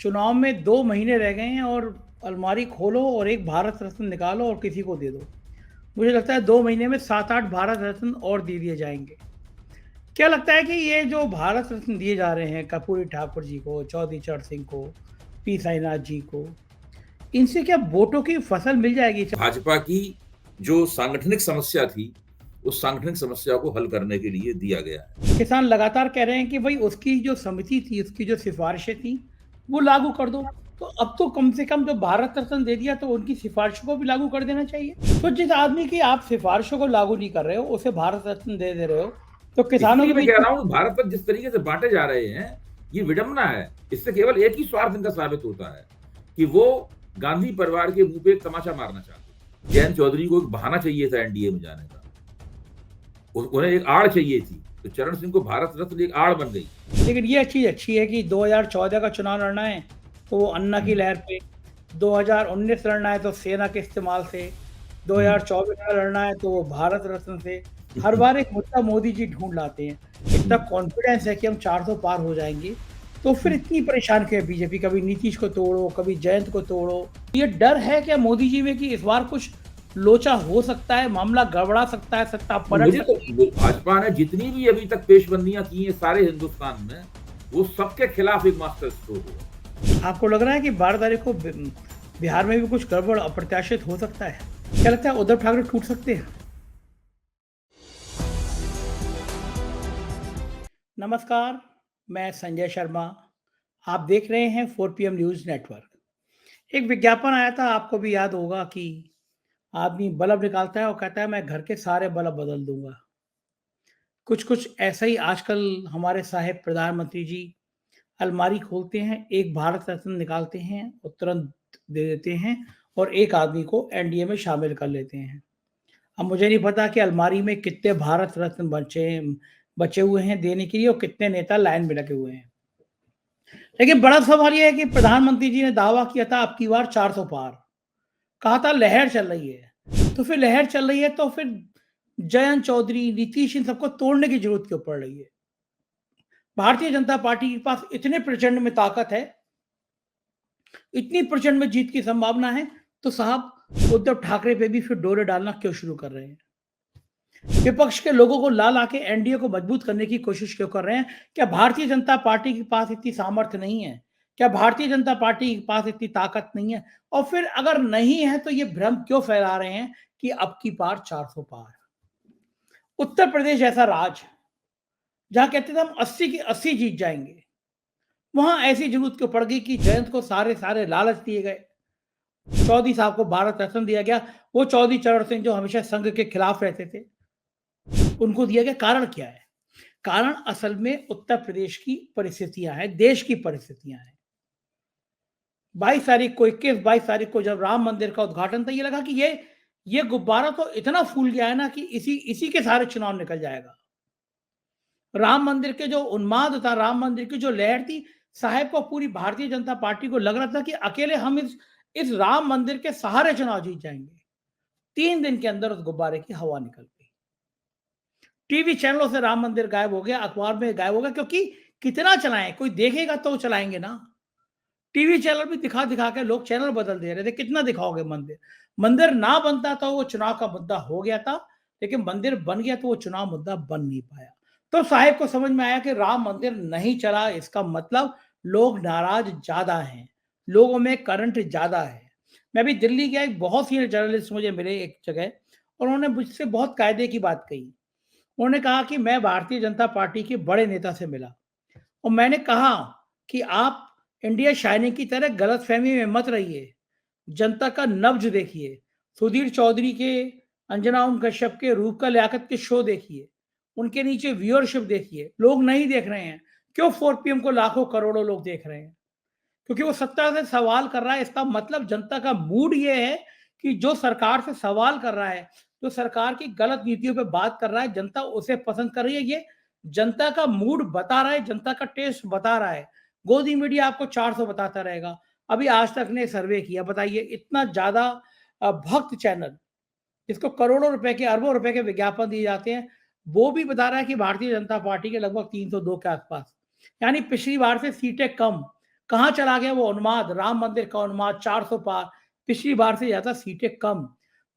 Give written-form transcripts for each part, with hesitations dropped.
चुनाव में 2 महीने रह गए हैं और अलमारी खोलो और एक भारत रत्न निकालो और किसी को दे दो। मुझे लगता है 2 महीने में 7-8 भारत रत्न और दे दिए जाएँगे। क्या लगता है कि ये जो भारत रत्न दिए जा रहे हैं कर्पूरी ठाकुर जी को, चौधरी चरण सिंह को, पी साईनाथ जी को, इनसे क्या वोटों की फसल मिल जाएगी? भाजपा की जो सांगठनिक समस्या थी, उस सांगठनिक समस्या को हल करने के लिए दिया गया है। किसान लगातार कह रहे हैं कि भई उसकी जो समिति थी, उसकी जो सिफ़ारिशें थी, वो लागू कर दो। तो अब तो कम से कम जो भारत रत्न दे दिया तो उनकी सिफ़ारिशों को भी लागू कर देना चाहिए। तो जिस आदमी की आप सिफ़ारिशों को लागू नहीं कर रहे हो, उसे भारत रत्न दे दे रहे हो, तो किसानों इसीलिए के मैं बीच कह में रहा हूँ भारत पर जिस तरीके से बाँटे जा रहे हैं, ये विडंबना है। इससे केवल एक ही स्वार्थ इनका साबित होता है कि वो गांधी परिवार के मुँह पे एक तमाचा मारना चाहते हैं। जयंत चौधरी को एक बहाना चाहिए था एनडीए में जाने का। उन्हें एक आड़ चाहिए थी, तो चरण सिंह को भारत रत्न एक आड़ बन गई। लेकिन ये चीज़ अच्छी है कि 2014 का चुनाव लड़ना है, तो वो अन्ना की हुँ, लहर पे, 2019 लड़ना है तो सेना के इस्तेमाल से, हुँ। 2024 में लड़ना है तो वो भारत रत्न से, हर बार एक मुद्दा मोदी जी ढूँढ लाते हैं। इतना हुँ, कॉन्फिडेंस है कि हम 400 पार हो जाएँगे, तो फिर हुँ। इतनी परेशान क्यों है बीजेपी? कभी नीतीश को तोड़ो, कभी जयंत को तोड़ो। ये डर है क्या मोदी जी में कि इस बार कुछ लोचा हो सकता है, मामला गड़बड़ा सकता है, सत्ता पलट मुझे तो सकती है? भाजपा ने जितनी भी अभी तक पेशबंदियां की हैं सारे हिंदुस्तान में, वो सबके खिलाफ एक मास्टर स्ट्रोक हुआ। आपको लग रहा है कि 12 तारीख को बिहार में भी कुछ गड़बड़ अप्रत्याशित हो सकता है? क्या लगता है उद्धव ठाकरे टूट सकते हैं? नमस्कार, मैं संजय शर्मा। आप देख रहे हैं 4 पीएम न्यूज़ नेटवर्क। एक विज्ञापन आया था, आपको भी याद होगा कि आदमी बल्ब निकालता है और कहता है मैं घर के सारे बल्ब बदल दूँगा। कुछ-कुछ ऐसा ही आजकल हमारे साहेब प्रधानमंत्री जी अलमारी खोलते हैं, एक भारत रत्न निकालते हैं और तुरंत दे देते हैं और एक आदमी को एनडीए में शामिल कर लेते हैं। अब मुझे नहीं पता कि अलमारी में कितने भारत रत्न बचे बचे हुए हैं देने के लिए और कितने नेता लाइन में लगे हुए हैं। लेकिन बड़ा सवाल ये है कि प्रधानमंत्री जी ने दावा किया था अब की बार 400 पार। कहा था लहर चल रही है। तो फिर लहर चल रही है तो फिर जयंत चौधरी, नीतीश इन सबको तोड़ने की ज़रूरत क्यों पड़ रही है? भारतीय जनता पार्टी के पास इतने प्रचंड में ताकत है, इतनी प्रचंड में जीत की संभावना है, तो साहब उद्धव ठाकरे पे भी फिर डोरे डालना क्यों शुरू कर रहे हैं? विपक्ष के लोगों को ला के एनडीए को मजबूत करने की कोशिश क्यों कर रहे हैं? क्या भारतीय जनता पार्टी के पास इतनी सामर्थ्य नहीं है? क्या भारतीय जनता पार्टी के पास इतनी ताकत नहीं है? और फिर अगर नहीं है तो ये भ्रम क्यों फैला रहे हैं कि अब की बार 400 पार? उत्तर प्रदेश ऐसा राज्य जहां कहते थे हम 80 की 80 जीत जाएंगे, वहां ऐसी जरूरत क्यों पड़ गई कि जयंत को सारे सारे लालच दिए गए, चौधरी साहब को भारत रत्न दिया गया, वो चौधरी चरण सिंह जो हमेशा संघ के खिलाफ रहते थे उनको दिया गया। कारण क्या है? कारण असल में उत्तर प्रदेश की परिस्थितियां हैं, देश की परिस्थितियां हैं। 22 तारीख को 21-22 तारीख को जब राम मंदिर का उद्घाटन था, ये लगा कि ये गुब्बारा तो इतना फूल गया है ना कि इसी इसी के सारे चुनाव निकल जाएगा। राम मंदिर के जो उन्माद था, राम मंदिर की जो लहर थी, साहब को पूरी भारतीय जनता पार्टी को लग रहा था कि अकेले हम इस राम मंदिर के सहारे चुनाव जीत जाएंगे। 3 दिन के अंदर उस गुब्बारे की हवा निकल गई। टीवी चैनलों से राम मंदिर गायब हो गया, अखबार में गायब हो गया, क्योंकि कितना चलाएं, कोई देखेगा तो चलाएंगे ना। टीवी चैनल भी दिखा दिखा के लोग चैनल बदल दे रहे थे, कितना दिखाओगे मंदिर? मंदिर ना बनता तो वो चुनाव का मुद्दा हो गया था, लेकिन मंदिर बन गया तो वो चुनाव मुद्दा बन नहीं पाया। तो साहेब को समझ में आया कि राम मंदिर नहीं चला, इसका मतलब लोग नाराज ज्यादा हैं, लोगों में करंट ज्यादा है। मैं भी दिल्ली गया, एक बहुत सीनियर जर्नलिस्ट मुझे मिले एक जगह, और उन्होंने मुझसे बहुत कायदे की बात कही। उन्होंने कहा कि मैं भारतीय जनता पार्टी के बड़े नेता से मिला और मैंने कहा कि आप इंडिया शाइनिंग की तरह गलतफहमी में मत रहिए, जनता का नब्ज देखिए। सुधीर चौधरी के, अंजना ओम कश्यप के, रूप का लियाकत के शो देखिए, उनके नीचे व्यूअरशिप देखिए। लोग नहीं देख रहे हैं। क्यों 4 पीएम को लाखों करोड़ों लोग देख रहे हैं? क्योंकि वो सत्ता से सवाल कर रहा है। इसका मतलब जनता का मूड ये है कि जो सरकार से सवाल कर रहा है, जो सरकार की गलत नीतियों पे बात कर रहा है, जनता उसे पसंद कर रही है। ये जनता का मूड बता रहा है, जनता का टेस्ट बता रहा है। गोदी मीडिया आपको 400 बताता रहेगा। अभी आज तक ने सर्वे किया, बताइए इतना ज्यादा भक्त चैनल, जिसको करोड़ों रुपए के, अरबों रुपए के विज्ञापन दिए जाते हैं, वो भी बता रहा है कि भारतीय जनता पार्टी के लगभग 302 के आसपास, यानी पिछली बार से सीटें कम। कहाँ चला गया वो उन्माद, राम मंदिर का उन्माद, 400 पार, पिछली बार से ज़्यादा सीटें कम।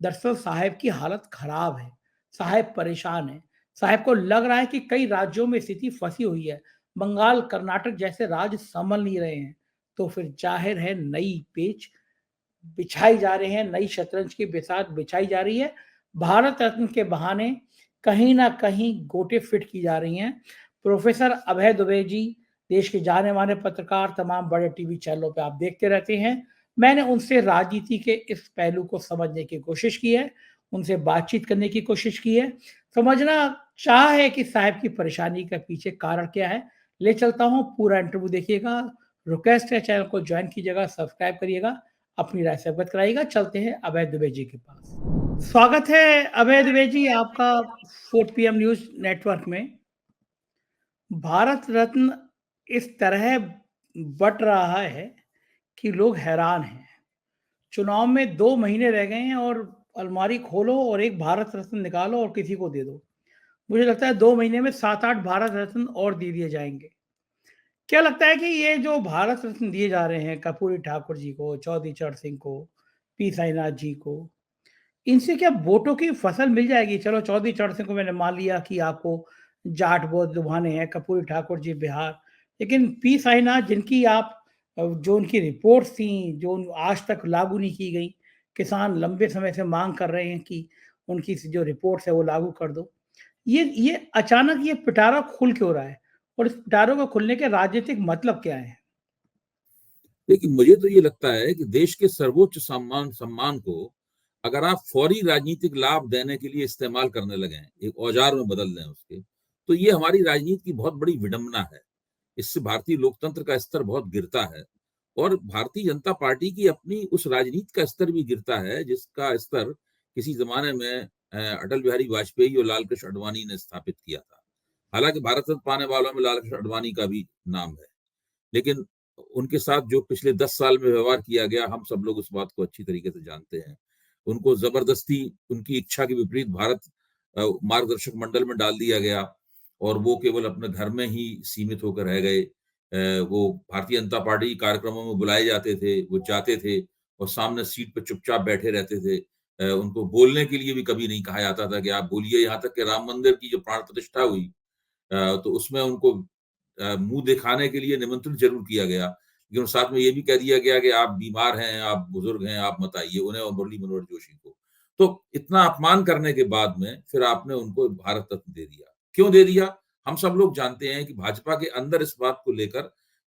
दरअसल साहब की हालत खराब है, साहब परेशान है, साहब को लग रहा है कि कई राज्यों में स्थिति फंसी हुई है, बंगाल, कर्नाटक जैसे राज्य संभल नहीं रहे हैं, तो फिर जाहिर है नई पेच बिछाई जा रहे हैं, नई शतरंज की बिसात बिछाई जा रही है। भारत रत्न के बहाने कहीं न कहीं गोटे फिट की जा रही हैं। प्रोफ़ेसर अभय दुबे जी, देश के जाने-माने पत्रकार, तमाम बड़े टीवी चैनलों पे आप देखते रहते हैं। मैंने उनसे राजनीति के इस पहलू को समझने की कोशिश की है, उनसे बातचीत करने की कोशिश की है, समझना चाहा है कि साहब की परेशानी के पीछे कारण क्या है। ले चलता हूँ, पूरा इंटरव्यू देखिएगा, रिक्वेस्ट है चैनल को जॉइन कीजिएगा, सब्सक्राइब करिएगा, अपनी राय से अवगत कराइएगा। चलते हैं अभय दुबे जी के पास। स्वागत है अभय दुबे जी आपका 4 पीएम न्यूज़ नेटवर्क में। भारत रत्न इस तरह बँट रहा है कि लोग हैरान हैं। चुनाव में 2 महीने रह गए हैं और अलमारी खोलो और एक भारत रत्न निकालो और किसी को दे दो। मुझे लगता है 2 महीने में 7-8 भारत रत्न और दे दिए जाएँगे। क्या लगता है कि ये जो भारत रत्न दिए जा रहे हैं कर्पूरी ठाकुर जी को, चौधरी चरण सिंह को, पी साईनाथ जी को, इनसे क्या वोटों की फसल मिल जाएगी? चलो चौधरी चरण सिंह को मैंने मान लिया कि आपको जाट बहुत लुभाने हैं, कर्पूरी ठाकुर जी बिहार, लेकिन पी साईनाथ जिनकी आप जो उनकी रिपोर्ट्स थी, जो आज तक लागू नहीं की गई, किसान लंबे समय से माँग कर रहे हैं कि उनकी जो रिपोर्ट्स है वो लागू कर दो। ये अचानक ये पिटारा खुल क्यों रहा है? और इस पिटारे को खुलने के राजनीतिक मतलब क्या हैं? देखिए, मुझे तो ये लगता है कि देश के सर्वोच्च सम्मान सम्मान को अगर आप फौरी राजनीतिक लाभ देने के लिए इस्तेमाल करने लगे हैं, एक औजार में बदल दें उसके, तो ये हमारी राजनीति की बहुत बड़ी विडंबना है। इससे भारतीय लोकतंत्र का स्तर बहुत गिरता है और भारतीय जनता पार्टी की अपनी उस राजनीति का स्तर भी गिरता है, जिसका स्तर किसी ज़माने में अटल बिहारी वाजपेयी और लाल कृष्ण आडवाणी ने स्थापित किया था। हालाँकि भारत रत्न पाने वालों में लाल कृष्ण आडवाणी का भी नाम है। लेकिन उनके साथ जो पिछले 10 साल में व्यवहार किया गया, हम सब लोग उस बात को अच्छी तरीके से जानते हैं। उनको ज़बरदस्ती उनकी इच्छा के विपरीत भारत मार्गदर्शक मंडल में डाल दिया गया और वो केवल अपने घर में ही सीमित होकर रह गए। वो भारतीय जनता पार्टी कार्यक्रमों में बुलाए जाते थे, वो जाते थे और सामने सीट पे चुपचाप बैठे रहते थे। उनको बोलने के लिए भी कभी नहीं कहा जाता था कि आप बोलिए, यहाँ तक कि राम मंदिर की जो प्राण प्रतिष्ठा हुई तो उसमें उनको मुँह दिखाने के लिए निमंत्रित ज़रूर किया गया, लेकिन साथ में ये भी कह दिया गया कि आप बीमार हैं, आप बुज़ुर्ग हैं, आप मत आइए, उन्हें और मुरली मनोहर जोशी को। तो इतना अपमान करने के बाद में फिर आपने उनको भारत रत्न दे दिया। क्यों दे दिया? हम सब लोग जानते हैं कि भाजपा के अंदर इस बात को लेकर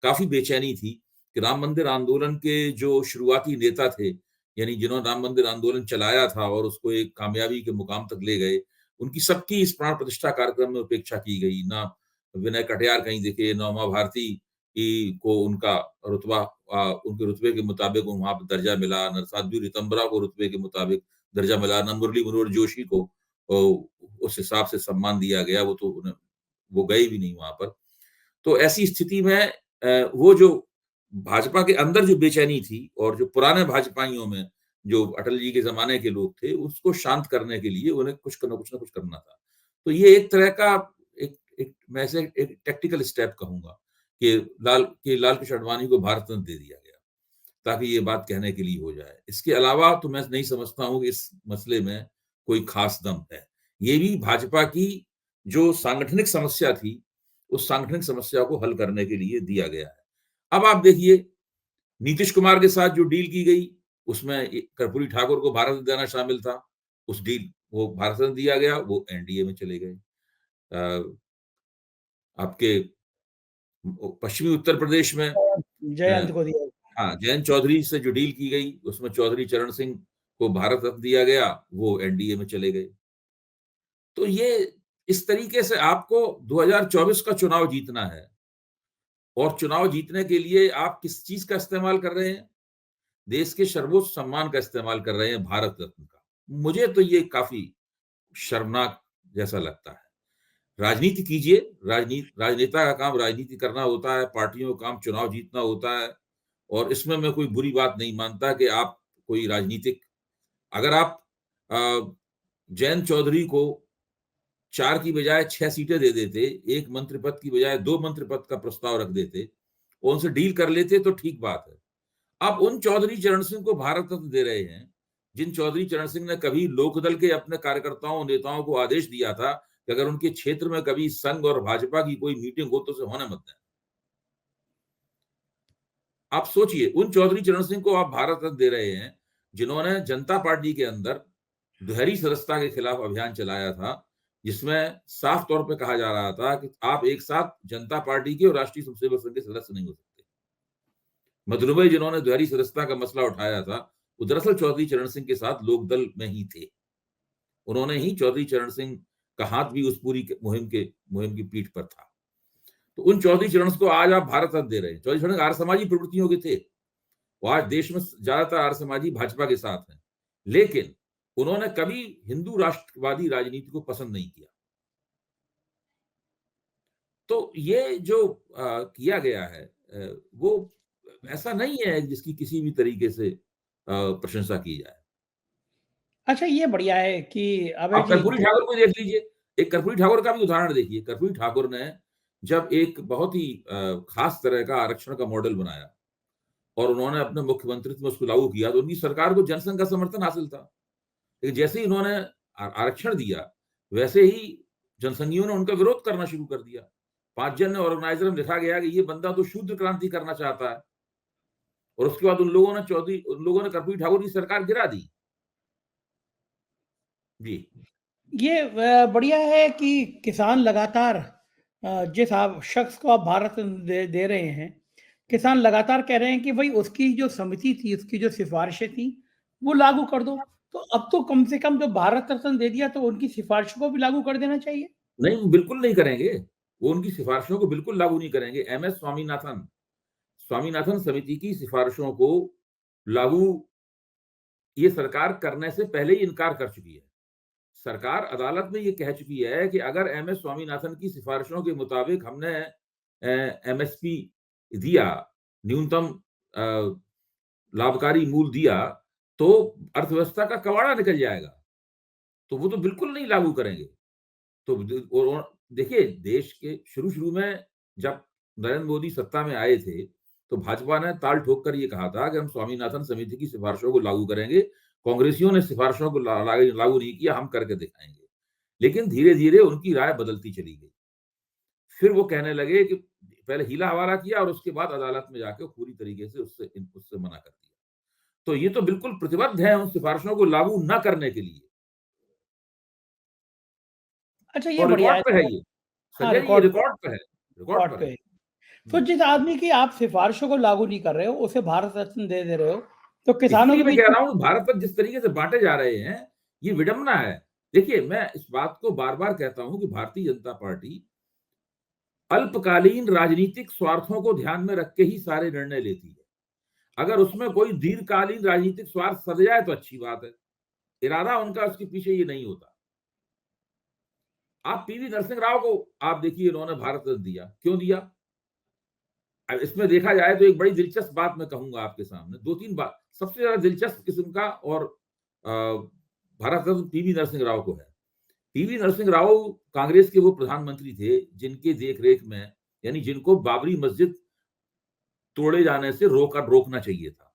काफ़ी बेचैनी थी कि राम मंदिर आंदोलन के जो शुरुआती नेता थे, यानी जिन्होंने राम मंदिर आंदोलन चलाया था और उसको एक कामयाबी के मुकाम तक ले गए, उनकी सबकी इस प्राण प्रतिष्ठा कार्यक्रम में उपेक्षा की गई। ना विनय कटियार कहीं दिखे, ना उमा भारती को उनका रुतबा उनके रुतबे के मुताबिक वहाँ पे दर्जा मिला, ना साध्वी रितंबरा को रुतबे के मुताबिक दर्जा मिला, ना मुरली मनोहर जोशी को उस हिसाब से सम्मान दिया गया, वो तो वो गए भी नहीं वहाँ पर। तो ऐसी स्थिति में वो जो भाजपा के अंदर जो बेचैनी थी और जो पुराने भाजपाइयों में जो अटल जी के ज़माने के लोग थे, उसको शांत करने के लिए उन्हें कुछ न कुछ करना था। तो ये एक तरह का एक एक मैं इसे एक टैक्टिकल स्टेप कहूँगा कि लाल कृष्ण आडवाणी को भारत रत्न दे दिया गया, ताकि ये बात कहने के लिए हो जाए। इसके अलावा तो मैं नहीं समझता हूँ कि इस मसले में कोई ख़ास दम है। ये भी भाजपा की जो सांगठनिक समस्या थी, उस सांगठनिक समस्या को हल करने के लिए दिया गया है। अब आप देखिए, नीतीश कुमार के साथ जो डील की गई, उसमें कर्पूरी ठाकुर को भारत रत्न देना शामिल था। उस डील वो भारत रत्न दिया गया, वो एनडीए में चले गए। अ, आपके पश्चिमी उत्तर प्रदेश में जयंत को दिया। हाँ, जयंत चौधरी से जो डील की गई, उसमें चौधरी चरण सिंह को भारत रत्न दिया गया, वो एनडीए में चले गए। तो ये इस तरीके से आपको 2024 का चुनाव जीतना है और चुनाव जीतने के लिए आप किस चीज़ का इस्तेमाल कर रहे हैं? देश के सर्वोच्च सम्मान का इस्तेमाल कर रहे हैं, भारत रत्न का। मुझे तो ये काफ़ी शर्मनाक जैसा लगता है। राजनीति कीजिए, राजनेता का काम राजनीति करना होता है, पार्टियों का काम चुनाव जीतना होता है और इसमें मैं कोई बुरी बात नहीं मानता कि आप कोई राजनीतिक अगर आप अ, जयंत चौधरी को 4 की बजाय 6 सीटें दे देते, 1 मंत्री पद की बजाय 2 मंत्री पद का प्रस्ताव रख देते वो उनसे डील कर लेते तो ठीक बात है। अब उन चौधरी चरण सिंह को भारत रत्न दे रहे हैं जिन चौधरी चरण सिंह ने कभी लोकदल के अपने कार्यकर्ताओं नेताओं को आदेश दिया था कि अगर उनके क्षेत्र में कभी संघ और भाजपा की कोई मीटिंग हो तो उसे होने मत दें। आप सोचिए, उन चौधरी चरण सिंह को आप भारत रत्न दे रहे हैं जिन्होंने जनता पार्टी के अंदर दुहरी सदस्यता के खिलाफ अभियान चलाया था, जिसमें साफ तौर पे कहा जा रहा था कि आप एक साथ जनता पार्टी के और राष्ट्रीय स्वयंसेवक संघ के सदस्य नहीं हो सकते। मधुमेह जिन्होंने दुहरी सदस्यता का मसला उठाया था, वो दरअसल चौधरी चरण सिंह के साथ लोकदल में ही थे। उन्होंने ही चौधरी चरण सिंह का हाथ भी उस पूरी मुहिम की पीठ पर था। तो उन चौधरी चरण को आज आप भारत रत्न दे रहे हैं। चौधरी चरण आर्य समाजी प्रवृत्तियों के थे। वो आज देश में ज्यादातर आर्य समाजी भाजपा के साथ हैं, लेकिन उन्होंने कभी हिंदू राष्ट्रवादी राजनीति को पसंद नहीं किया। तो ये जो किया गया है वो ऐसा नहीं है जिसकी किसी भी तरीके से प्रशंसा की जाए। अच्छा, ये बढ़िया है कि अभय आप जी कर्पूरी ठाकुर को देख लीजिए, एक कर्पूरी ठाकुर का भी उदाहरण देखिए। कर्पूरी ठाकुर ने जब एक बहुत ही खास तरह का आरक्षण का मॉडल बनाया और उन्होंने अपने मुख्यमंत्रित्व में उसको लागू किया, तो उनकी सरकार को जनसंघ का समर्थन हासिल था। लेकिन जैसे ही उन्होंने आरक्षण दिया, वैसे ही जनसंघियों ने उनका विरोध करना शुरू कर दिया। 5 जन ऑर्गेनाइजर में लिखा गया कि ये बंदा तो शूद्र क्रांति करना चाहता है, और उसके बाद उन लोगों ने कर्पूरी ठाकुर की सरकार गिरा दी। जी। ये बढ़िया है कि किसान लगातार जिस आप शख्स को आप भारत रत्न दे रहे हैं, किसान लगातार कह रहे हैं कि भई उसकी जो समिति थी, उसकी जो सिफ़ारिशें थी, वो लागू कर दो। तो अब तो कम से कम जब भारत रत्न दे दिया तो उनकी सिफ़ारिशों को भी लागू कर देना चाहिए। नहीं, बिल्कुल नहीं करेंगे। वो उनकी सिफारिशों को बिल्कुल लागू नहीं करेंगे। एमएस स्वामीनाथन स्वामीनाथन समिति की सिफारिशों को लागू ये सरकार करने से पहले ही इनकार कर चुकी है। सरकार अदालत में ये कह चुकी है कि अगर एमएस स्वामीनाथन की सिफारिशों के मुताबिक हमने एमएसपी दिया, न्यूनतम लाभकारी मूल्य दिया, तो अर्थव्यवस्था का कबाड़ा निकल जाएगा। तो वो तो बिल्कुल नहीं लागू करेंगे। तो देखिए, देश के शुरू-शुरू में जब नरेंद्र मोदी सत्ता में आए थे, तो भाजपा ने ताल ठोक कर ये कहा था कि हम स्वामीनाथन समिति की सिफारिशों को लागू करेंगे। कांग्रेसियों ने सिफारिशों को लागू नहीं किया, हम करके दिखाएँगे। लेकिन धीरे-धीरे उनकी राय बदलती चली गई। फिर वो कहने लगे कि पहले हीला-हवाला किया और उसके बाद अदालत में जाके पूरी तरीके से उससे मना कर दिया। तो ये तो बिल्कुल प्रतिबद्ध हैं उन सिफारिशों को लागू न करने के लिए। अच्छा, ये और बढ़िया रिकॉर्ड है। पे है तो ये। हाँ, संजय जी, ये रिकॉर्ड पे है। रिकॉर्ड रिकॉर्ड पर पे है। है। तो हुँ। जिस आदमी की आप सिफ़ारिशों को लागू नहीं कर रहे हो, उसे भारत रत्न दे रहे हो, तो किसानों के इसीलिए मैं बीच कह में रहा हूँ भारत पर जिस तरीके से बाँटे जा रहे हैं, ये विडंबना है। देखिए, मैं इस बात को बार-बार कहता हूँ कि भारतीय जनता पार्टी अल्पकालीन राजनीतिक स्वार्थों को ध्यान में रख के ही सारे निर्णय लेती है। अगर उसमें कोई दीर्घकालीन राजनीतिक स्वार्थ सध जाए तो अच्छी बात है। इरादा उनका उसके पीछे ये नहीं होता। आप पीवी नरसिंह राव को आप देखिए, उन्होंने भारत रत्न दिया। क्यों दिया? अब इसमें देखा जाए तो एक बड़ी दिलचस्प बात मैं कहूँगा आपके सामने, 2-3 बात। सबसे ज़्यादा दिलचस्प किस्म का और अ, भारत रत्न पीवी नरसिंह राव को है। पीवी नरसिंह राव कांग्रेस के वो प्रधानमंत्री थे, जिनके देख-रेख में यानी जिनको बाबरी मस्जिद तोड़े जाने से रोकना चाहिए था।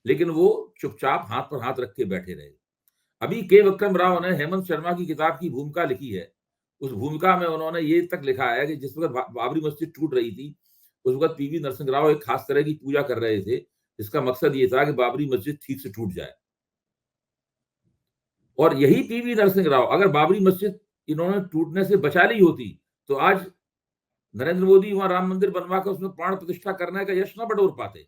लेकिन वो चुपचाप हाथ पर हाथ रख के बैठे रहे। अभी के विक्रम राव ने हेमंत शर्मा की किताब की भूमिका लिखी है। उस भूमिका में उन्होंने ये तक लिखा है कि जिस वक़्त बाबरी मस्जिद टूट रही थी, उस वक़्त पीवी नरसिंह राव एक खास तरह की पूजा कर रहे थे, जिसका मकसद ये था कि बाबरी मस्जिद ठीक से टूट जाए। और यही पीवी नरसिंह राव अगर बाबरी मस्जिद इन्होंने टूटने से बचा ली होती, तो आज नरेंद्र मोदी वहाँ राम मंदिर बनवा कर उसमें प्राण प्रतिष्ठा करने का यश ना बटोर पाते।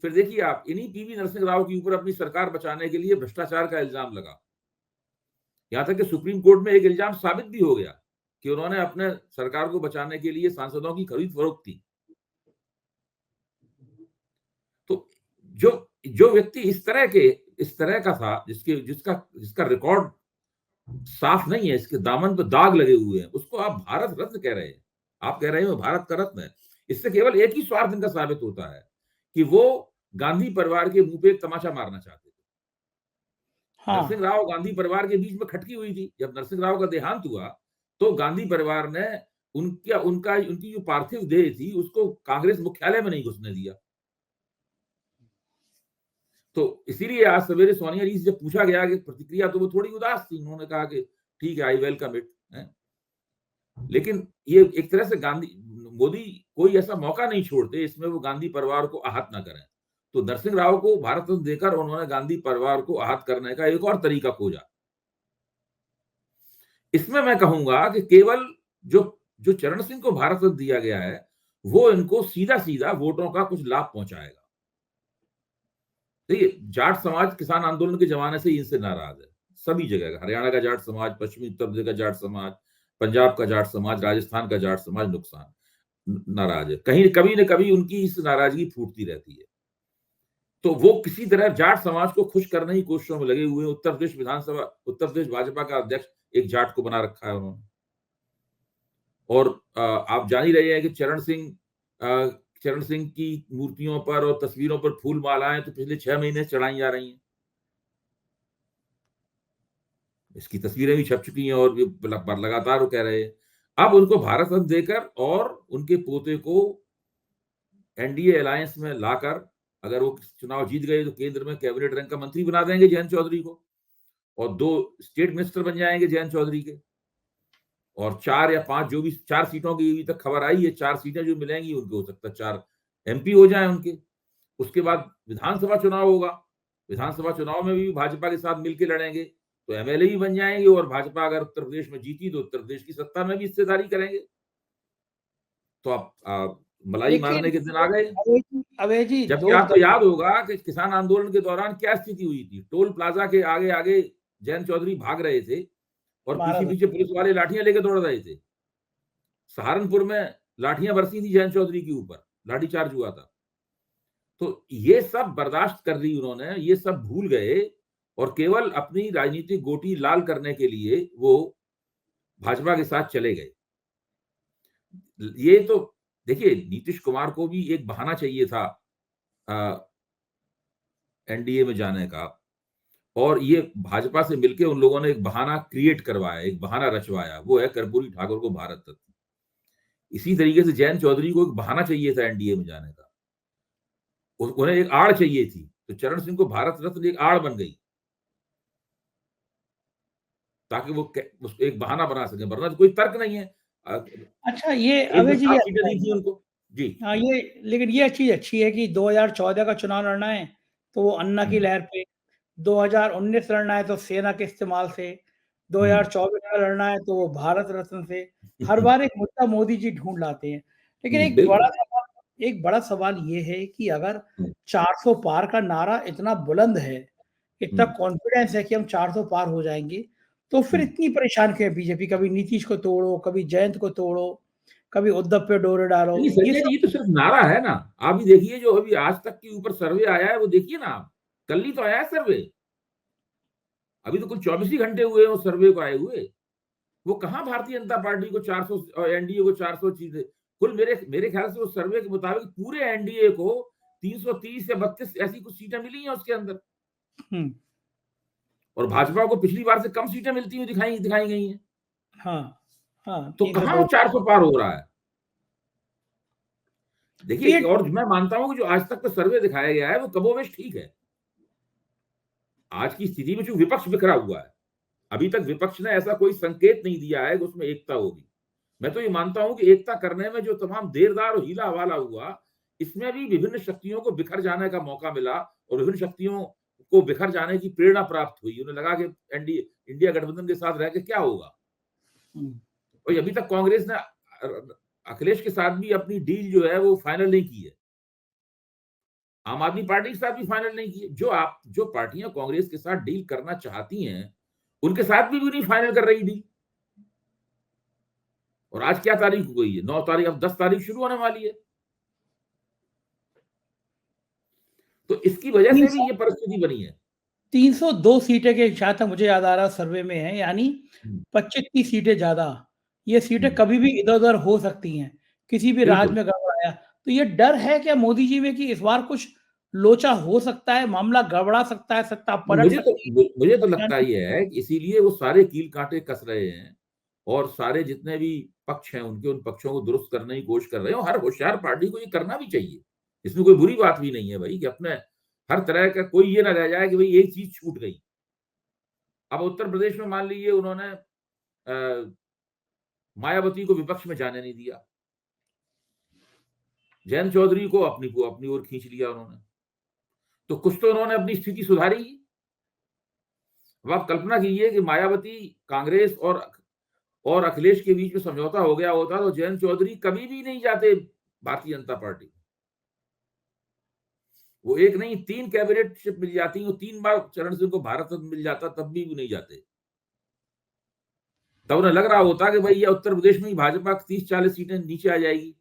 फिर देखिए आप, इन्हीं पीवी नरसिंह राव के ऊपर अपनी सरकार बचाने के लिए भ्रष्टाचार का इल्ज़ाम लगा। यहाँ तक कि सुप्रीम कोर्ट में एक इल्ज़ाम साबित भी हो गया कि उन्होंने अपने सरकार को बचाने के लिए सांसदों की खरीद-फरोख्त की। तो जो जो व्यक्ति इस तरह का था, जिसका रिकॉर्ड साफ नहीं है, इसके दामन पे दाग लगे हुए हैं, उसको आप भारत रत्न कह रहे हैं। आप कह रहे हो भारत का रत्न है। इससे केवल एक ही स्वार्थ इनका साबित होता है कि वो गांधी परिवार के मुँह पे एक तमाचा मारना चाहते थे। हाँ, नरसिंह राव गांधी परिवार के बीच में खटकी हुई थी। जब नरसिंह राव का देहांत हुआ, तो गांधी परिवार ने उनकी जो पार्थिव देह थी उसको कांग्रेस मुख्यालय में नहीं घुसने दिया। तो इसीलिए आज सवेरे सोनिया जी से जब पूछा गया कि प्रतिक्रिया, तो वो थोड़ी उदास थी। उन्होंने कहा कि ठीक है, आई वेलकम इट। लेकिन ये एक तरह से मोदी कोई ऐसा मौका नहीं छोड़ते इसमें वो गांधी परिवार को आहत ना करें। तो नरसिंह राव को भारत रत्न देकर उन्होंने गांधी परिवार को आहत करने का एक और तरीका खोजा। इसमें मैं कहूंगा कि केवल जो जो चरण सिंह को भारत रत्न दिया गया है वो इनको सीधा सीधा वोटों का कुछ लाभ पहुंचाएगा। देखिए, जाट समाज किसान आंदोलन के जमाने से इनसे नाराज है, सभी जगह का। हरियाणा का जाट समाज, पश्चिमी उत्तर प्रदेश का जाट समाज, पंजाब का जाट समाज, राजस्थान का जाट समाज नाराज है। कहीं कभी न कभी उनकी इस नाराजगी फूटती रहती है। तो वो किसी तरह जाट समाज को खुश करने की कोशिशों में लगे हुए हैं। उत्तर प्रदेश भाजपा का अध्यक्ष एक जाट को बना रखा है उन्होंने। और आप जान ही रहे हैं कि चरण सिंह की मूर्तियों पर और तस्वीरों पर फूल मालाएं तो पिछले 6 महीने से चढ़ाई जा रही हैं। इसकी तस्वीरें भी छप चुकी हैं और लगातार वो कह रहे हैं। अब उनको भारत रत्न देकर और उनके पोते को एनडीए अलायंस में लाकर अगर वो चुनाव जीत गए तो केंद्र में कैबिनेट रैंक का मंत्री बना देंगे जयंत चौधरी को, और 2 स्टेट मिनिस्टर बन जाएंगे जयंत चौधरी के, और 4 या 5 जो भी 4 सीटों की अभी तक खबर आई है, 4 सीटें जो मिलेंगी उनको हो सकता है 4 एमपी हो जाए उनके। उसके बाद विधानसभा चुनाव होगा। विधानसभा चुनाव में भी भाजपा के साथ मिलकर लड़ेंगे तो एमएलए भी बन जाएंगे, और भाजपा अगर उत्तर प्रदेश में जीती तो उत्तर प्रदेश की सत्ता में भी हिस्सेदारी करेंगे। तो आप मलाई मारने के दिन आ गए। अवय जी, जबकि आपको याद होगा कि किसान आंदोलन के दौरान क्या स्थिति हुई थी। टोल प्लाजा के आगे आगे जयंत चौधरी भाग रहे थे और पीछे पीछे पुलिस वाले लाठियां लेके दौड़ रहे थे। सहारनपुर में लाठियां बरसी थी जयंत चौधरी के ऊपर, लाठीचार्ज हुआ था। तो ये सब बर्दाश्त कर ली उन्होंने, ये सब भूल गए और केवल अपनी राजनीतिक गोटी लाल करने के लिए वो भाजपा के साथ चले गए। ये तो देखिए, नीतीश कुमार को भी एक बहाना चाहिए था एनडीए में जाने का, और ये भाजपा से मिलकर उन लोगों ने एक बहाना क्रिएट करवाया, एक बहाना रचवाया, वो है कर्पूरी ठाकुर को भारत रत्न। इसी तरीके से जयंत चौधरी को एक बहाना चाहिए था एनडीए में जाने का, उन्हें एक आड़ चाहिए थी। तो चरण सिंह को भारत रत्न एक आड़ बन गई ताकि वो एक बहाना बना सके, वरना तो कोई तर्क नहीं है। अच्छा, ये अवय जी दी थी उनको जी। हाँ, ये लेकिन ये चीज अच्छी है कि 2014 का चुनाव लड़ना है तो वो अन्ना की लहर पे, 2019 लड़ना है तो सेना के इस्तेमाल से, 2024 में लड़ना है तो वो भारत रत्न से। हर बार एक मुद्दा मोदी जी ढूंढ लाते हैं। लेकिन एक बड़ा सवाल ये है कि अगर 400 पार का नारा इतना बुलंद है, इतना कॉन्फिडेंस है कि हम 400 पार हो जाएंगे, तो फिर इतनी परेशान क्यों है बीजेपी? कभी नीतीश को तोड़ो, कभी जयंत को तोड़ो, कभी उद्धव पे डोरे डालो। ये तो सिर्फ नारा है ना। आप ही देखिए, जो अभी आज तक के ऊपर सर्वे आया है वो देखिए ना आप। कल ही तो आया है सर्वे, अभी तो कुल 24 ही घंटे हुए हैं उस सर्वे को आए हुए। वो कहां भारतीय जनता पार्टी को 400 और एनडीए को 400 चीजें कुल, मेरे ख्याल से उस सर्वे के मुताबिक पूरे एनडीए को 330 या 32 ऐसी कुछ सीटें मिली हैं उसके अंदर, और भाजपा को पिछली बार से कम सीटें मिलती हुई दिखाई गई हैं। हाँ, तो कहां 400 पार हो रहा है? देखिए, और मैं मानता हूं कि जो आज तक का सर्वे दिखाया गया है वो कमोवेश ठीक है। आज की स्थिति में जो विपक्ष बिखरा हुआ है, अभी तक विपक्ष ने ऐसा कोई संकेत नहीं दिया है कि उसमें एकता होगी। मैं तो ये मानता हूं कि एकता करने में जो तमाम देरदार और हीला हवाला हुआ, इसमें भी विभिन्न शक्तियों को बिखर जाने का मौका मिला और विभिन्न शक्तियों को बिखर जाने की प्रेरणा प्राप्त हुई। उन्हें लगा कि इंडिया गठबंधन के साथ रह के क्या होगा। और अभी तक कांग्रेस ने अखिलेश के साथ भी अपनी डील जो है वो फाइनल नहीं की है, आम आदमी पार्टी के साथ भी फाइनल नहीं की है। जो पार्टियां कांग्रेस के साथ डील करना चाहती हैं उनके साथ भी नहीं फाइनल कर रही डील। और आज क्या तारीख हो गई है? 9 तारीख, अब 10 तारीख शुरू होने वाली है। तो इसकी वजह से भी ये परिस्थिति बनी है। 302 सीटें के जहां तक मुझे याद आ रहा सर्वे में है, यानी 25-30 सीटें ज्यादा। ये सीटें कभी भी इधर उधर हो सकती हैं, किसी भी राज्य में गड़बड़ाया तो ये डर है क्या मोदी जी में कि इस बार कुछ लोचा हो सकता है, मामला गड़बड़ा सकता है, सत्ता पलट सकती है? मुझे तो लगता ही है, इसीलिए वो सारे कील कांटे कस रहे हैं और सारे जितने भी पक्ष हैं उनके उन पक्षों को दुरुस्त करने की कोशिश कर रहे हैं। और हर होशियार पार्टी को ये करना भी चाहिए, इसमें कोई बुरी बात भी नहीं है भाई, कि अपने हर तरह का कोई ये ना रह जाए कि भाई एक चीज छूट गई। अब उत्तर प्रदेश में मान लीजिए उन्होंने मायावती को विपक्ष में जाने नहीं दिया, जयंत चौधरी को अपनी ओर खींच लिया उन्होंने, तो कुछ तो उन्होंने अपनी स्थिति सुधारी। अब आप कल्पना कीजिए कि मायावती, कांग्रेस और अखिलेश के बीच में समझौता हो गया होता तो जयंत चौधरी कभी भी नहीं जाते भारतीय जनता पार्टी। वो एक नहीं 3 कैबिनेटशिप मिल जाती, वो 3 बार चरण सिंह को भारत रत्न मिल जाता, तब भी वो नहीं जाते। तब उन्हें लग रहा होता कि भाई ये उत्तर प्रदेश में ही भाजपा 30-40 सीटें नीचे आ जाएगी।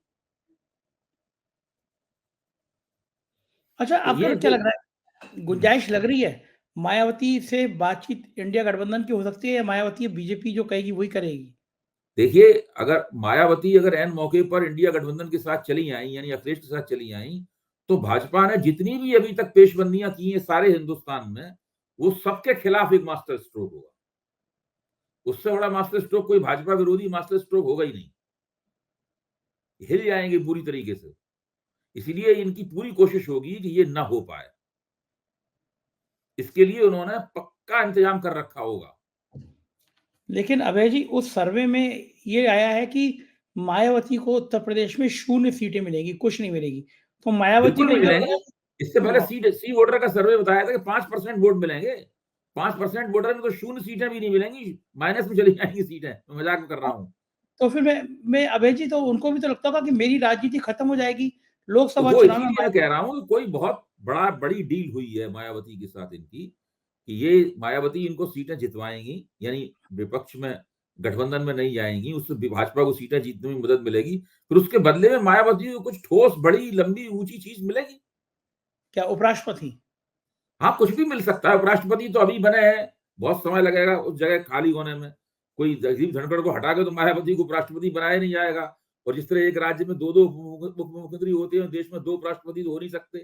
अच्छा, तो आपको ये क्या जो लग रहा है, गुंजाइश लग रही है मायावती से बातचीत इंडिया गठबंधन की हो सकती है, या मायावती बीजेपी जो कहेगी वही करेगी? देखिए, अगर मायावती अगर एन मौके पर इंडिया गठबंधन के साथ चली आई, यानी अखिलेश के साथ चली आई, तो भाजपा ने जितनी भी अभी तक पेशबंदियां की हैं सारे हिंदुस्तान में, वो सबके खिलाफ एक मास्टर स्ट्रोक होगा। उससे बड़ा मास्टर स्ट्रोक कोई भाजपा विरोधी मास्टर स्ट्रोक होगा ही नहीं। हिल जाएंगे पूरी तरीके से। इसीलिए इनकी पूरी कोशिश होगी कि ये ना हो पाए। इसके लिए उन्होंने पक्का इंतजाम कर रखा होगा। लेकिन अभय जी, उस सर्वे में ये आया है कि मायावती को उत्तर प्रदेश में 0 सीटें मिलेंगी, कुछ नहीं मिलेगी। तो मायावती बिल्कुल को नहीं ये लग मिलेंगे। रहा है इससे कि पहले सी वोटर का सर्वे बताया था कि 5% वोट मिलेंगे। 5% वोटर में तो 0 सीटें भी नहीं मिलेंगी, माइनस में चली जाएंगी सीटें। मैं मजाक में कर रहा हाँ, हूं। तो फिर मैं अभय जी, तो उनको भी तो लगता होगा कि मेरी राजनीति खत्म हो जाएगी, तो लोकसभा वो चुनाव में इसीलिए मैं कह रहा हूं कि कोई बहुत बड़ी डील हुई है मायावती के साथ इनकी, कि ये मायावती इनको सीटें जितवाएंगी, यानी विपक्ष में गठबंधन में नहीं जाएंगी, उससे भाजपा को सीटें जीतने में मदद मिलेगी। फिर उसके बदले में मायावती को कुछ ठोस, बड़ी, लंबी, ऊंची चीज मिलेगी। क्या उपराष्ट्रपति? हाँ, कुछ भी मिल सकता है। उपराष्ट्रपति तो अभी बने हैं, बहुत समय लगेगा उस जगह खाली होने में। कोई जगदीप धनखड़ को हटा के तो मायावती को उपराष्ट्रपति बनाया नहीं जाएगा। और जिस तरह एक राज्य में 2-2 उप मुख्यमंत्री होते हैं, देश में 2 उपराष्ट्रपति तो हो नहीं सकते।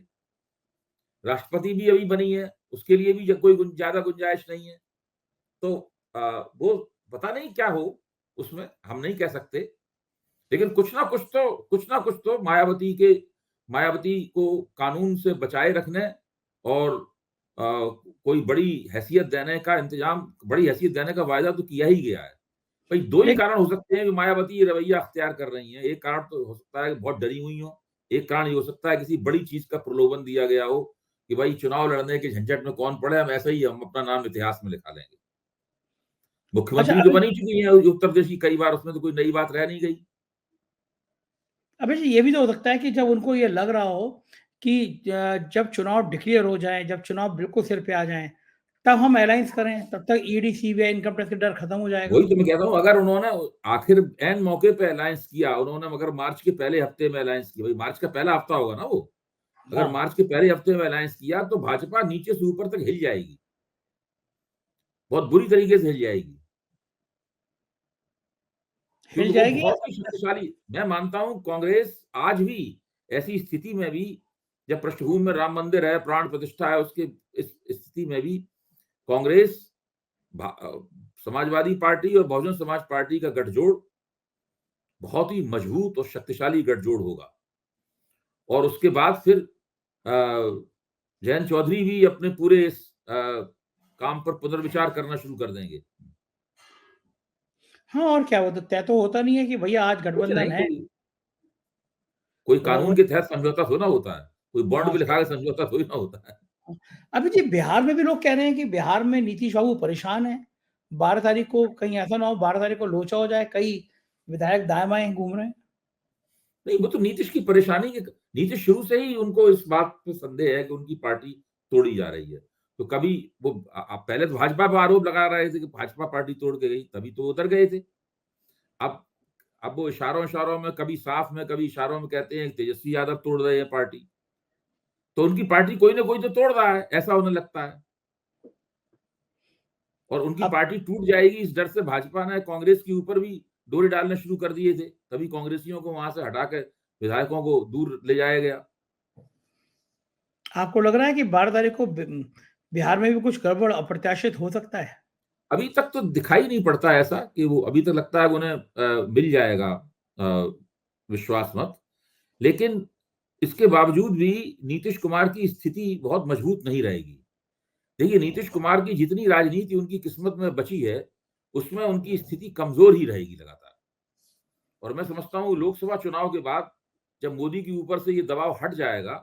राष्ट्रपति भी अभी बनी है, उसके लिए भी कोई ज्यादा गुंजाइश नहीं है। तो वो पता नहीं क्या हो, उसमें हम नहीं कह सकते। लेकिन कुछ ना कुछ तो मायावती को कानून से बचाए रखने और कोई बड़ी हैसियत देने का इंतजाम, बड़ी हैसियत देने का वायदा तो किया ही गया है। भाई 2 ही लेकिन कारण हो सकते हैं कि मायावती ये रवैया अख्तियार कर रही हैं। एक कारण तो हो सकता है कि बहुत डरी हुई हो, एक कारण ये हो सकता है किसी बड़ी चीज का प्रलोभन दिया गया हो कि भाई चुनाव लड़ने के झंझट में कौन पड़े, हम ऐसे ही हम अपना नाम इतिहास में लिखा लेंगे। अच्छा, मुख्यमंत्री तो बन ही चुकी है उत्तर प्रदेश की कई बार, उसमें तो कोई नई बात रह नहीं गई। अभी जी, ये भी तो हो सकता है कि जब उनको ये लग रहा हो कि जब चुनाव डिक्लेयर हो जाए, जब चुनाव बिल्कुल सिर पे आ जाएँ, तब हम अलायंस करें, तब तक ईडी, सीबीआई, इनकम टैक्स का डर खत्म हो जाएगा। वही तो मैं कहता हूँ, अगर उन्होंने आखिर एन मौके पे अलायंस किया, उन्होंने मगर मार्च के पहले हफ्ते में अलायंस किया, भाई मार्च का पहला हफ्ता होगा ना वो, अगर हाँ, मार्च के पहले हफ्ते में अलायंस किया तो भाजपा नीचे से ऊपर तक हिल जाएगी, बहुत बुरी तरीके से हिल जाएगी। हिल क्योंकि वो जाएगी या बहुत ही शक्तिशाली, मैं मानता हूं कांग्रेस आज भी ऐसी स्थिति में भी, जब पृष्ठभूमि में राम मंदिर है, प्राण प्रतिष्ठा है, उसके इस स्थिति में भी कांग्रेस, समाजवादी पार्टी और बहुजन समाज पार्टी का गठजोड़ बहुत ही मजबूत और शक्तिशाली गठजोड़ होगा। और उसके बाद फिर जयंत चौधरी भी अपने पूरे इस काम पर पुनर्विचार करना शुरू कर देंगे। हाँ, और क्या, वो तो तय तो होता नहीं है कि भैया आज कुछ नहीं, गठबंधन है, कोई और कानून के तहत समझौता थोड़ा होता है, कोई बॉन्ड हाँ, भी सही लिखा के बात समझौता थोड़ी ना होता है। है। अभी जी, बिहार में भी लोग कह रहे हैं कि बिहार में नीतीश बाबू परेशान हैं। 12 तारीख को कहीं ऐसा ना हो, 12 तारीख को लोचा हो जाए, कई विधायक दाएँ-बाएँ घूम रहे हैं। नहीं, वो तो नीतीश की परेशानी के, नीतीश शुरू से ही उनको इस बात पे संदेह है कि उनकी पार्टी तोड़ी जा रही है। तो कभी वो पहले तो भाजपा पर आरोप लगा रहे थे कि भाजपा पार्टी तोड़ के गई, तभी तो उतर गए थे। अब अब वो इशारों-इशारों में, कभी साफ में, कभी इशारों में कहते हैं कि तेजस्वी यादव तोड़ रहे हैं पार्टी। तो उनकी पार्टी कोई ना कोई तो तोड़ रहा है, ऐसा उन्हें लगता है। और उनकी अब पार्टी टूट जाएगी इस डर से भाजपा ने कांग्रेस के ऊपर भी डोरे डालने शुरू कर दिए थे। तभी कांग्रेसियों को वहां से हटा के विधायकों को दूर ले जाया गया। आपको लग रहा है कि 12 तारीख को बिहार में भी कुछ गड़बड़ अप्रत्याशित हो सकता है? अभी तक तो दिखाई नहीं पड़ता ऐसा कि वो, अभी तक लगता है कि उन्हें मिल जाएगा विश्वास मत। लेकिन इसके बावजूद भी नीतीश कुमार की स्थिति बहुत मजबूत नहीं रहेगी। देखिए, नीतीश कुमार की जितनी राजनीति उनकी किस्मत में बची है, उसमें उनकी स्थिति कमजोर ही रहेगी लगातार। और मैं समझता हूँ लोकसभा चुनाव के बाद जब मोदी के ऊपर से ये दबाव हट जाएगा,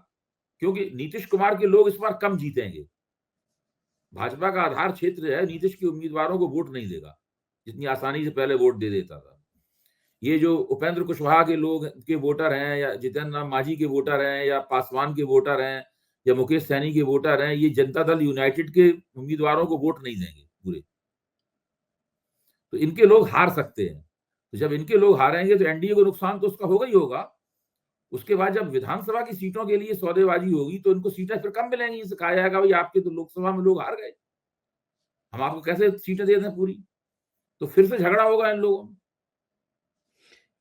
क्योंकि नीतीश कुमार के लोग इस बार कम जीतेंगे। भाजपा का आधार क्षेत्र है, नीतीश के उम्मीदवारों को वोट नहीं देगा, जितनी आसानी से पहले वोट दे देता था। ये जो उपेंद्र कुशवाहा के लोग के वोटर हैं, या जितेंद्र राम मांझी के वोटर हैं, या पासवान के वोटर हैं, या मुकेश सहनी के वोटर हैं, ये जनता दल यूनाइटेड के उम्मीदवारों को वोट नहीं देंगे पूरे। तो इनके लोग हार सकते हैं। तो जब इनके लोग हारेंगे तो एनडीए को नुकसान तो उसका होगा ही होगा। उसके बाद जब विधानसभा की सीटों के लिए सौदेबाजी होगी तो इनको सीटें फिर कम मिलेंगी। इसे कहा जाएगा भाई आपके तो लोकसभा में लोग हार गए, हम आपको कैसे सीटें दे दें पूरी। तो फिर से झगड़ा होगा इन लोगों में।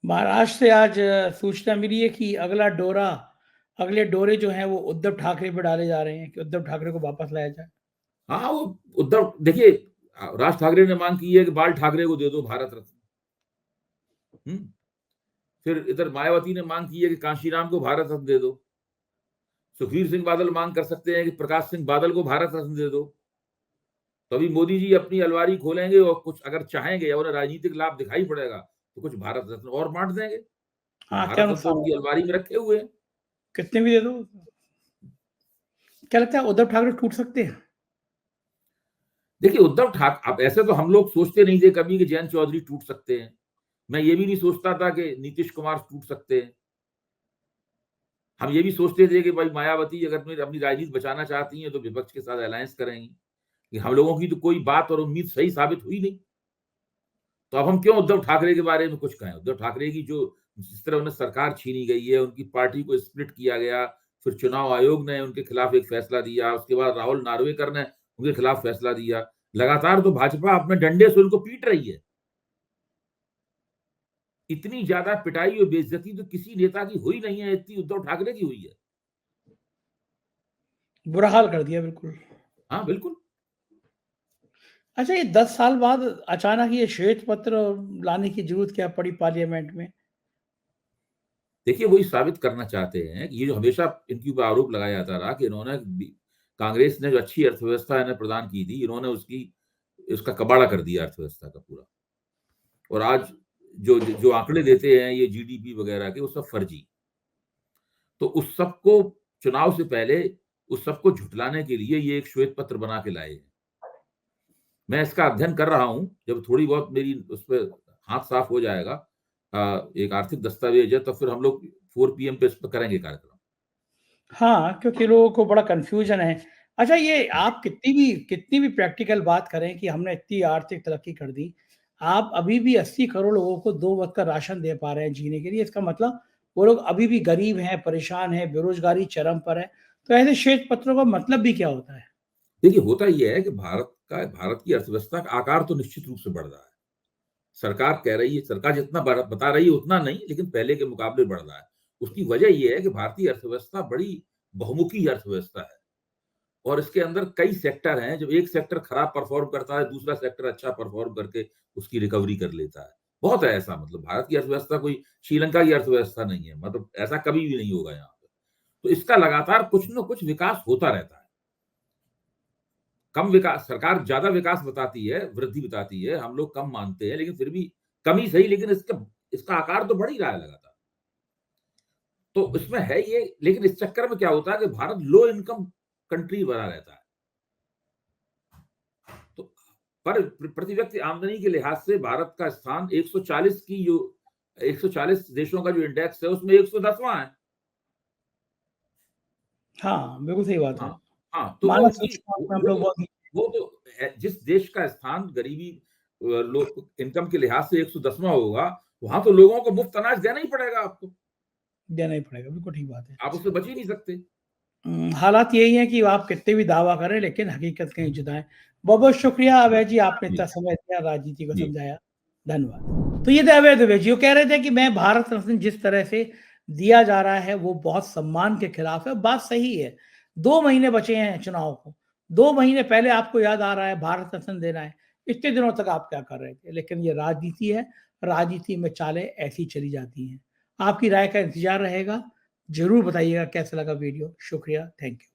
महाराष्ट्र से आज सूचना मिली है कि अगले डोरे जो हैं वो उद्धव ठाकरे पे डाले जा रहे हैं कि उद्धव ठाकरे को वापस लाया जाए। हाँ, वो उद्धव, देखिए, राज ठाकरे ने मांग की है कि बाल ठाकरे को दे दो भारत रत्न। फिर इधर मायावती ने मांग की है कि कांशीराम को भारत रत्न दे दो। सुखबीर सिंह बादल मांग कर सकते हैं कि प्रकाश सिंह बादल को भारत रत्न दे दो। तो अभी मोदी जी अपनी अलमारी खोलेंगे और कुछ अगर चाहेंगे या उन्हें राजनीतिक लाभ दिखाई पड़ेगा तो कुछ भारत रत्न और बांट देंगे। हाँ, क्या भारत रत्न तो नुकसान उनकी होगा? अलमारी में रखे हुए हैं। कितने भी दे दो। क्या लगता है उद्धव ठाकरे टूट सकते हैं? देखिए, उद्धव ठाकरे, अब ऐसे तो हम लोग सोचते नहीं थे कभी कि जयंत चौधरी टूट सकते हैं। मैं ये भी नहीं सोचता था कि नीतीश कुमार टूट सकते हैं। हम ये भी सोचते थे कि भाई मायावती अगर अपनी राजनीति बचाना चाहती हैं तो विपक्ष के साथ अलायंस करेंगी। कि हम लोगों की तो कोई बात और उम्मीद सही साबित हुई नहीं। तो अब हम क्यों उद्धव ठाकरे के बारे में कुछ कहें। उद्धव ठाकरे की जो जिस तरह उन्हें सरकार छीनी गई है, उनकी पार्टी को स्प्लिट किया गया, फिर चुनाव आयोग ने उनके खिलाफ एक फैसला दिया, उसके बाद राहुल नार्वेकर ने उनके खिलाफ फैसला दिया। लगातार तो भाजपा अपने डंडे से उनको पीट रही है। इतनी ज्यादा पिटाई और बेइज्जती तो किसी नेता की हुई नहीं है, इतनी उद्धव ठाकरे की हुई है। बुरा हाल कर दिया बिल्कुल। हाँ, बिल्कुल। अच्छा, ये 10 साल बाद अचानक ये श्वेत पत्र लाने की ज़रूरत क्या पड़ी पार्लियामेंट में? देखिए, वही साबित करना चाहते हैं कि ये जो हमेशा इनके ऊपर आरोप लगाया जाता रहा कि कांग्रेस ने जो अच्छी अर्थव्यवस्था इन्हें प्रदान की थी, इन्होंने उसका कबाड़ा कर दिया अर्थव्यवस्था का पूरा। और आज जो जो आंकड़े देते हैं ये जीडीपी वगैरह के, वो सब फर्जी। तो उस सबको चुनाव से पहले उस सबको झुठलाने के लिए ये एक श्वेत पत्र बना के लाए हैं। मैं इसका अध्ययन कर रहा हूं। जब थोड़ी बहुत मेरी उस पर हाथ साफ हो जाएगा, एक आर्थिक दस्तावेज है, तो फिर हम लोग 4 पीएम पे इस पर करेंगे कार्यक्रम। हाँ, क्योंकि लोगों को बड़ा कन्फ्यूज़न है। अच्छा, ये आप कितनी भी प्रैक्टिकल बात करें कि हमने इतनी आर्थिक तरक्की कर दी, आप अभी भी 80 करोड़ लोगों को 2 वक़्त का राशन दे पा रहे हैं जीने के लिए। इसका मतलब वो लोग अभी भी गरीब हैं, परेशान हैं, बेरोज़गारी चरम पर है। तो ऐसे श्वेत पत्रों का मतलब भी क्या होता है? देखिए, होता ये है कि भारत की अर्थव्यवस्था का आकार तो निश्चित रूप से बढ़ रहा है। सरकार कह रही है, सरकार जितना बता रही है उतना नहीं, लेकिन पहले के मुकाबले बढ़ रहा है। उसकी वजह ये है कि भारतीय अर्थव्यवस्था बड़ी बहुमुखी अर्थव्यवस्था है। और इसके अंदर कई सेक्टर हैं। जब एक सेक्टर खराब परफॉर्म करता है, दूसरा सेक्टर अच्छा परफॉर्म करके उसकी रिकवरी कर लेता है। बहुत है ऐसा। मतलब भारत की अर्थव्यवस्था कोई श्रीलंका की अर्थव्यवस्था नहीं है। मतलब ऐसा कभी भी नहीं होगा यहाँ पे। तो इसका लगातार कुछ न कुछ विकास होता रहता है। कम विकास, सरकार ज्यादा विकास बताती है, वृद्धि बताती है, हम लोग कम मानते हैं, लेकिन फिर भी कम ही सही, लेकिन इसका इसका आकार तो बढ़ ही रहा है लगातार। तो इसमें है ये, लेकिन इस चक्कर में क्या होता है कि भारत लो इनकम कंट्री बना रहता है। तो पर प्रति व्यक्ति आमदनी के लिहाज से भारत का स्थान 140 की जो 140 देशों का जो इंडेक्स है उसमें 110वां है। हाँ, बिल्कुल सही बात है। हाँ, हाँ, तो वो मानव उसकी सूचकांक में हम लोग बहुत वो तो जिस देश का स्थान गरीबी लोग इनकम के लिहाज से 110वां होगा, वहां तो लोगों को मुफ्त अनाज देना ही पड़ेगा आपको। देना ही पड़ेगा, बिल्कुल ठीक बात है। आप उससे बच ही नहीं सकते। हालात यही है कि आप कितने भी दावा करें लेकिन हकीकत कहीं जुदा है। बहुत-बहुत शुक्रिया अभय जी, आपने इतना जी, समय दिया, राजनीति को जी, समझाया। धन्यवाद। तो ये थे अभय दुबे जी, वो कह रहे थे कि मैं भारत रत्न जिस तरह से दिया जा रहा है वो बहुत सम्मान के खिलाफ है। बात सही है। 2 महीने बचे हैं चुनाव को। 2 महीने पहले आपको याद आ रहा है भारत रत्न देना है। इतने दिनों तक आप क्या कर रहे थे? लेकिन ये राजनीति है, राजनीति में चालें ऐसी चली जाती हैं। आपकी राय का इंतज़ार रहेगा। ज़रूर बताइएगा कैसा लगा वीडियो। शुक्रिया, थैंक यू।